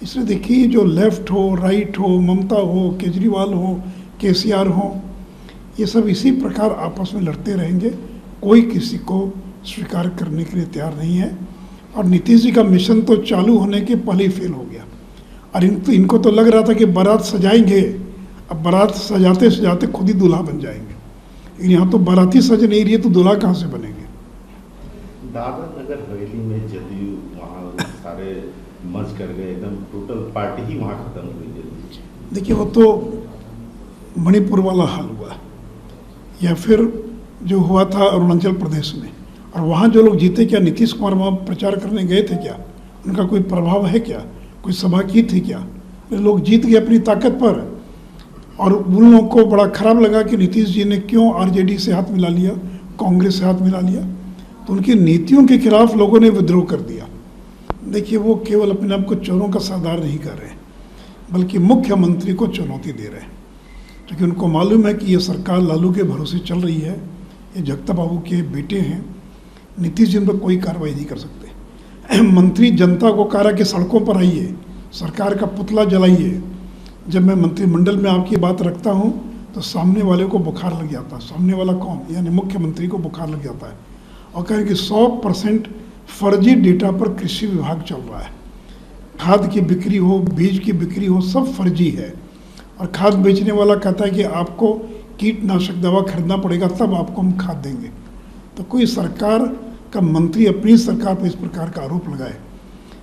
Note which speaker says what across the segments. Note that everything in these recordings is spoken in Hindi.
Speaker 1: इसलिए देखिए, जो लेफ्ट हो, राइट हो, ममता हो, केजरीवाल हो, केसीआर हो, ये सब इसी प्रकार आपस में लड़ते रहेंगे। कोई किसी को स्वीकार करने के लिए तैयार नहीं है। और नीतीश जी का मिशन तो चालू होने के पहले ही फेल हो गया। और इनको तो लग रहा था कि बारात सजाएंगे, अब बारात सजाते सजाते खुद ही दूल्हा बन जाएंगे। लेकिन यहाँ तो बाराती सज नहीं रही है, तो दूल्हा कहाँ से बनेंगे।
Speaker 2: दादर नगर हवेली में जदयू वहाँ सारे मर्ज कर गए, एकदम टोटल पार्टी ही वहाँ खत्म हो गई।
Speaker 1: देखिए, वो तो मणिपुर वाला हाल हुआ, या फिर जो हुआ था अरुणाचल प्रदेश में। और वहाँ जो लोग जीते, क्या नीतीश कुमार वहाँ प्रचार करने गए थे क्या? उनका कोई प्रभाव है क्या? कोई सभा की थी क्या? लोग जीत गए अपनी ताकत पर। और उन लोगों को बड़ा खराब लगा कि नीतीश जी ने क्यों आरजेडी से हाथ मिला लिया, कांग्रेस से हाथ मिला लिया। तो उनकी नीतियों के खिलाफ लोगों ने विद्रोह कर दिया। देखिए, वो केवल अपने आप को चोरों का सरदार नहीं कर रहे, बल्कि मुख्यमंत्री को चुनौती दे रहे हैं, क्योंकि उनको मालूम है कि ये सरकार लालू के भरोसे चल रही है। ये जगताप बाबू के बेटे हैं, नीतीश जी पर कोई कार्रवाई नहीं कर सकते। मंत्री जनता को कह रहा कि सड़कों पर आइए, सरकार का पुतला जलाइए। जब मैं मंत्रिमंडल में आपकी बात रखता हूँ तो सामने वाले को बुखार लग जाता है। सामने वाला कौन? यानी मुख्यमंत्री को बुखार लग जाता है और कहें कि 100% फर्जी डेटा पर कृषि विभाग चल रहा है। खाद की बिक्री हो, बीज की बिक्री हो, सब फर्जी है। और खाद बेचने वाला कहता है कि आपको कीटनाशक दवा खरीदना पड़ेगा, तब आपको हम खाद देंगे। तो कोई सरकार का मंत्री अपनी सरकार पर इस प्रकार का आरोप लगाए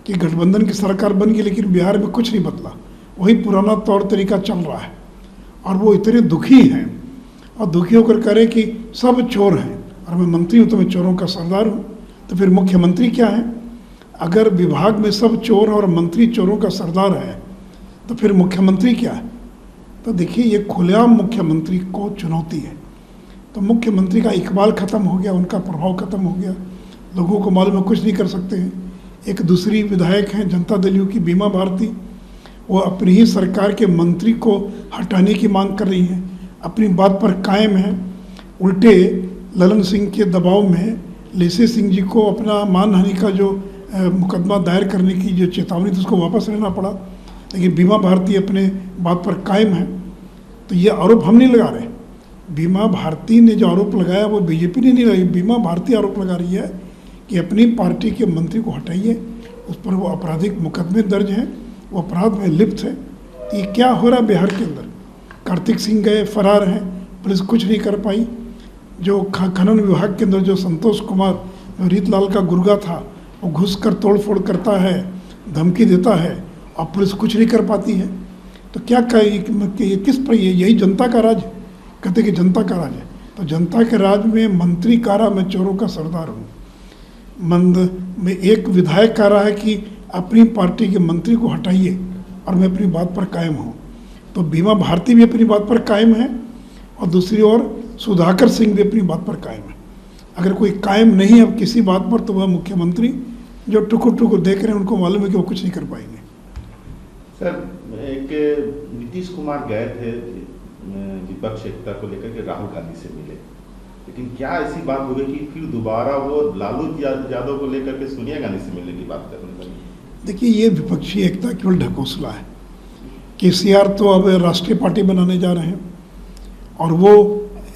Speaker 1: कि गठबंधन की सरकार बन गई लेकिन बिहार में कुछ नहीं बदला, वही पुराना तौर तरीका चल रहा है। और वो इतने दुखी हैं और दुखी होकर कह रहे कि सब चोर हैं और मैं मंत्री हूँ तो मैं चोरों का सरदार हूँ। तो फिर मुख्यमंत्री क्या है? अगर विभाग में सब चोर और मंत्री चोरों का सरदार है तो फिर मुख्यमंत्री क्या है? तो देखिए, ये खुलेआम मुख्यमंत्री को चुनौती है। तो मुख्यमंत्री का इकबाल खत्म हो गया, उनका प्रभाव खत्म हो गया। लोगों को मालूम है कुछ नहीं कर सकते हैं। एक दूसरी विधायक हैं जनता दल यू की, बीमा भारती, वो अपनी ही सरकार के मंत्री को हटाने की मांग कर रही हैं, अपनी बात पर कायम है। उल्टे ललन सिंह के दबाव में लेसे सिंह जी को अपना मानहानि का जो मुकदमा दायर करने की जो चेतावनी थी उसको वापस लेना पड़ा। लेकिन बीमा भारती अपने बात पर कायम है। तो ये आरोप हम नहीं लगा रहे। बीमा भारती ने जो आरोप लगाया वो बीजेपी ने नहीं लगाया। बीमा भारती आरोप लगा रही है कि अपनी पार्टी के मंत्री को हटाइए, उस पर वो आपराधिक मुकदमे दर्ज हैं, वो अपराध में लिप्त है। तो ये क्या हो रहा है बिहार के अंदर? कार्तिक सिंह गए, फरार हैं, पुलिस कुछ नहीं कर पाई। जो खनन विभाग के अंदर जो संतोष कुमार, जो रीतलाल का गुर्गा था, वो घुस कर तोड़फोड़ करता है, धमकी देता है और पुलिस कुछ नहीं कर पाती है। तो क्या ये किस पर? यही जनता का राज? कहते कि जनता का राज है। तो जनता के राज में मंत्री कह रहा मैं चोरों का सरदार हूँ, में एक विधायक कह रहा है कि अपनी पार्टी के मंत्री को हटाइए और मैं अपनी बात पर कायम हूँ। तो बीमा भारती भी अपनी बात पर कायम है और दूसरी ओर सुधाकर सिंह भी अपनी बात पर कायम है। अगर कोई कायम नहीं है अब किसी बात पर तो वह मुख्यमंत्री जो टुकुर टुकुर देख रहे हैं उनको मालूम है कि वो कुछ नहीं कर पाएंगे।
Speaker 2: सर, एक नीतीश कुमार गए थे विपक्ष एकता को लेकर के राहुल गांधी से मिले, लेकिन क्या ऐसी बात हो गई कि फिर दोबारा वो लालू यादव को लेकर के सोनिया गांधी से मिलने की बात करने लगे?
Speaker 1: देखिए, ये विपक्षी एकता केवल ढकोसला है। केसीआर तो अब राष्ट्रीय पार्टी बनाने जा रहे हैं और वो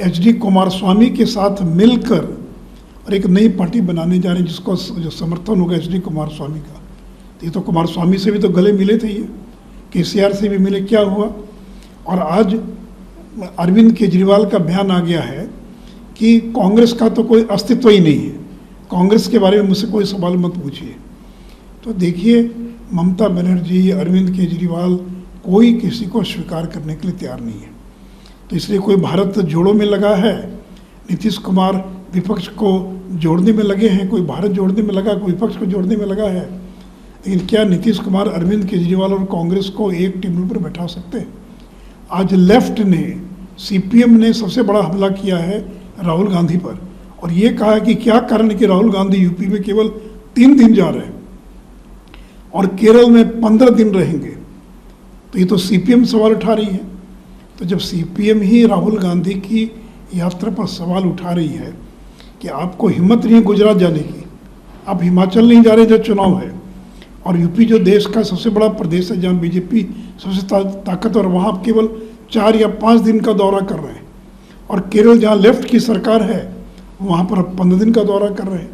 Speaker 1: एचडी कुमारस्वामी के साथ मिलकर और एक नई पार्टी बनाने जा रहे हैं जिसको जो समर्थन होगा एचडी कुमारस्वामी का। तो ये तो कुमारस्वामी से भी तो गले मिले थे, ये केसीआर से भी मिले, क्या हुआ? और आज अरविंद केजरीवाल का बयान आ गया है कि कांग्रेस का तो कोई अस्तित्व ही नहीं है, कांग्रेस के बारे में मुझसे कोई सवाल मत पूछिए। तो देखिए, ममता बनर्जी, अरविंद केजरीवाल, कोई किसी को स्वीकार करने के लिए तैयार नहीं है। तो इसलिए कोई भारत जोड़ो में लगा है, नीतीश कुमार विपक्ष को जोड़ने में लगे हैं, कोई भारत जोड़ने में लगा, कोई विपक्ष को जोड़ने में लगा है। लेकिन क्या नीतीश कुमार अरविंद केजरीवाल और कांग्रेस को एक टेबल पर बैठा सकते हैं? आज लेफ्ट ने, सीपीएम ने सबसे बड़ा हमला किया है राहुल गांधी पर और ये कहा है कि क्या कारण है कि राहुल गांधी यूपी में केवल 3 दिन जा रहे हैं और केरल में 15 दिन रहेंगे। तो ये तो सीपीएम सवाल उठा रही है। तो जब सीपीएम ही राहुल गांधी की यात्रा पर सवाल उठा रही है कि आपको हिम्मत नहीं है गुजरात जाने की, आप हिमाचल नहीं जा रहे जब चुनाव है, और यूपी जो देश का सबसे बड़ा प्रदेश है जहाँ बीजेपी सबसे ताकतवर, वहाँ आप केवल 4 या 5 दिन का दौरा कर रहे हैं। और केरल जहाँ लेफ्ट की सरकार है वहाँ पर 15 दिन का दौरा कर रहे हैं।